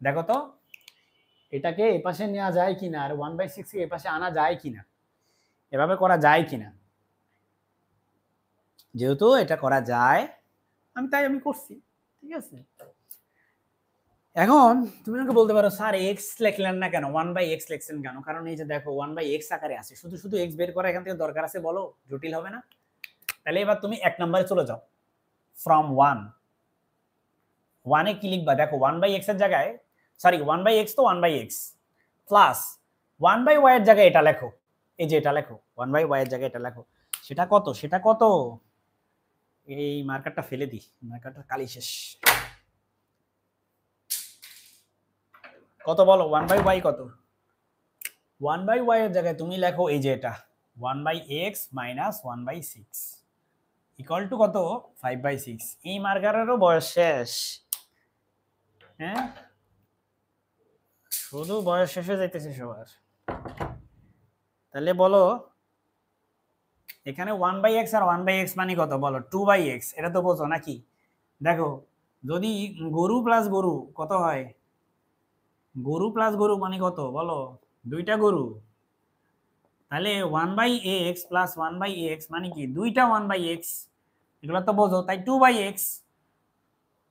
দেখো তো এটাকে এ পাশে নেওয়া যায় কিনা, আর 1/6 কে এ পাশে আনা যায় কিনা, এভাবে করা যায় কিনা। যেহেতু এটা করা যায় আমি করছি, ঠিক আছে। এখন তুমি আমাকে বলতে পারো স্যার এক্স লিখলেন না কেন, 1/x লিখছেন কেন? কারণ এই যে দেখো 1/x আকারে আছে, শুধু শুধু এক্স বের করা এখান থেকে দরকার আছে? বলো, জটিল হবে না? তাহলে এবার তুমি 1 নম্বরে চলে যাও। ফ্রম 1 এ কি লিখবা? দেখো 1/x এর জায়গায়, সরি 1/x তো 1/x প্লাস 1/y এর জায়গায় এটা লেখো, এই যে এটা লেখো 1/y এর জায়গায় এটা লেখো। সেটা কত? সেটা কত? এই মার্কারটা ফেলে দিই, মার্কারটা কালি শেষ। কত বলো? 1/y কত? 1/y এর জায়গায় তুমি লেখো এই যে এটা 1/x মাইনাস 1/6 ইকুয়াল টু কত? 5/6। এই মার্কারেরও বয়স শেষ। হ্যাঁ, শুধু বয়স শেষে যাইতেছে সবার। তাহলে বলো এখানে 1/x আর 1/x মানে কত? বলো 2/x, এটা তো বোঝো নাকি? দেখো যদি গরু প্লাস গরু কত হয়? গরু প্লাস গরু মানে কত? বলো, দুইটা গরু। তাহলে 1/x প্লাস 1/x মানে কি? দুইটা 1/x, এগুলো তো বোঝো। তাই 2/x,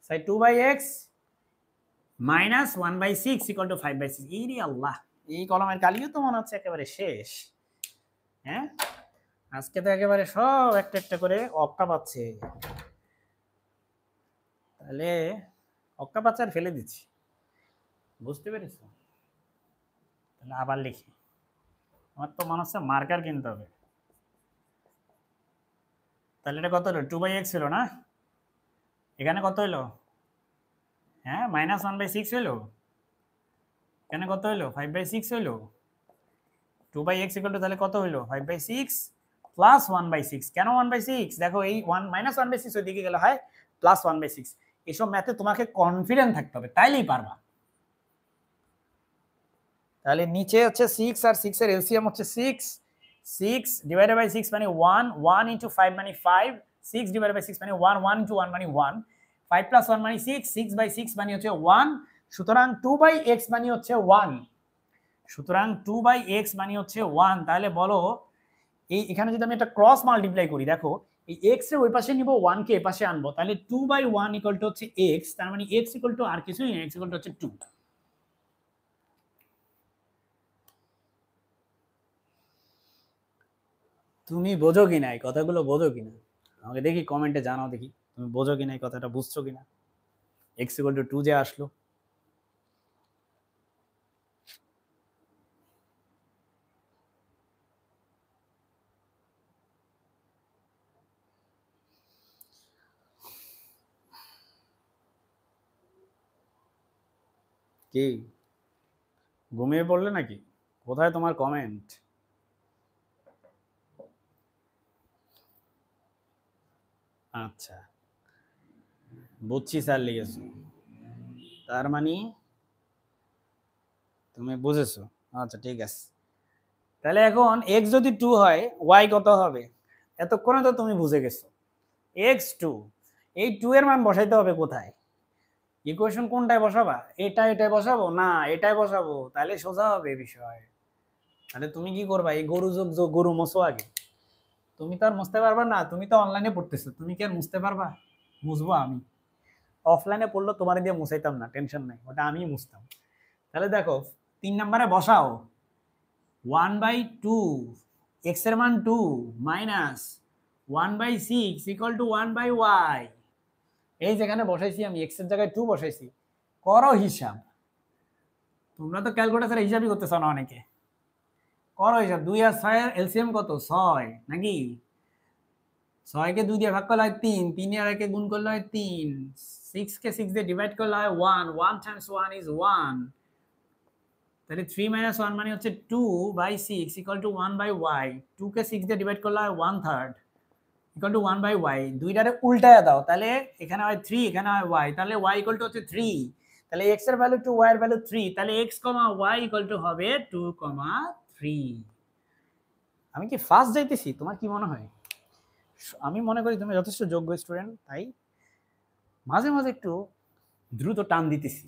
তাই 2/x মাইনাস 1/6 ইকুয়াল টু 5/6। ইরে আল্লাহ, এই কলমের কালিও তো মনে হচ্ছে একেবারে শেষ। হ্যাঁ, আজকে তো একেবারে সব একটা একটা করে অক্কা পাচ্ছে। তাহলে অক্কা পাচ্ছে আর ফেলে দিচ্ছি, বুঝতে পেরেছ? তাহলে আবার লিখি, আমার তো মনে হচ্ছে মার্কার কিনতে হবে। তাহলে এটা কত হলো? 2/x ছিল না? এখানে কত হলো? হ্যাঁ, মাইনাস 1/6 হলো। এখানে কত হলো? 5/6 হলো। 2/x ইকুয়াল টু তাহলে কত হলো? 5/6 প্লাস 1/6। কেন 1/6? দেখো এই 1 মাইনাস 1/6 ওই দিকে গেলে হয় প্লাস 1/6। এসব ম্যাথে তোমাকে কনফিডেন্ট থাকতে হবে, তাইলেই পারবা। তাহলে নিচে হচ্ছে 6 আর 6 এর এলসিএম হচ্ছে 6। 6 ডিভাইডেড বাই 6 মানে 1, 1 ইনটু 5 মানে 5, 6 ডিভাইডেড বাই 6 মানে 1, 1 ইনটু 1 মানে 1, 5 প্লাস 1 মানে 6, 6/6 মানে হচ্ছে 1। সুতরাং 2/x মানে হচ্ছে 1। সুতরাং 2/x মানে হচ্ছে 1। তাহলে বলো এই এখানে যদি আমি একটা ক্রস মাল্টিপ্লাই করি, দেখো এই x এর ওই পাশে নিব, 1 কে এই পাশে আনবো, তাহলে 2/1 ইকুয়াল টু হচ্ছে x। তার মানে x ইকুয়াল টু আর কিছুই না, x ইকুয়াল টু হচ্ছে 2। তুমি বোঝো কিনা এই কথাগুলো? বোঝো কিনা আমাকে দেখি কমেন্টে জানাও, দেখি তুমি বোঝো কিনা এই কথাটা, বুঝছো কিনা। x ইকুয়াল টু 2 যে আসলো। কি ঘুমিয়ে পড়লে নাকি? কোথায় তোমার কমেন্ট? আচ্ছা, বুঝছি স্যার লিখেছো, তার মানে তুমি বুঝেছো। আচ্ছা ঠিক আছে। তাহলে এখন x যদি 2 হয় y কত হবে? এতক্ষণে তো তুমি বুঝে গেছো x 2। এই 2 এর মান বসাইতে হবে কোথায়? ইকুয়েশন কোনটায় বসাবা? এটাই বসাবো না এটাই বসাবো? তাহলে সোজা হবে বিষয়। তাহলে তুমি কি করবা? এই গরু যোগ যোগ গরু মোছো আগে। তুমি তো আর মুছতে পারবা না, তুমি তো অনলাইনে পড়তেছো, তুমি কি আর মুছতে পারবা? মুছবো আমি। অফলাইনে পড়লো তোমার দিয়ে মুছাইতাম না, টেনশন নাই, ওটা আমিই মুছতাম। তাহলে দেখো 3 নম্বরে বসাও 1/2 x এর মান 2 মাইনাস 1/6 ইকুয়াল টু 1/y। এই যেখানে বসাইছি আমি x এর জায়গায় 2 বসাইছি। করো হিসাব, তোমরা তো ক্যালকুলেটরে হিসাবই করতেছ না অনেকে। করো হিসাব, 2 আর 6 এর এলসিএম কত? 6 নাকি? 6 কে 2 দিয়ে ভাগ করলে হয় 3, 3 আর 1 কে গুণ করলে হয় 3, 6 কে 6 দিয়ে ডিভাইড করলে হয় 1, 1 টাইমস 1 ইজ 1। তাহলে 3 মাইনাস 1 মানে হচ্ছে 2/6 ইকুয়াল টু 1/y। 2 কে 6 দিয়ে ডিভাইড করলে হয় 1/3 ইকুয়াল টু 1/y। দুইটারে উল্টায়া দাও, তাহলে এখানে হয় 3, এখানে হয় y, তাহলে y ইকুয়াল টু হচ্ছে 3। তাহলে x এর ভ্যালু 2, y এর ভ্যালু 3, তাহলে x, y ইকুয়াল টু হবে 2, 3। আমি কি ফার্স্ট যাইতেছি? তোমার কি মনে হয়? আমি মনে করি তুমি যথেষ্ট যোগ্য স্টুডেন্ট, তাই মাঝে মাঝে একটু দ্রুত টান দিতেছি।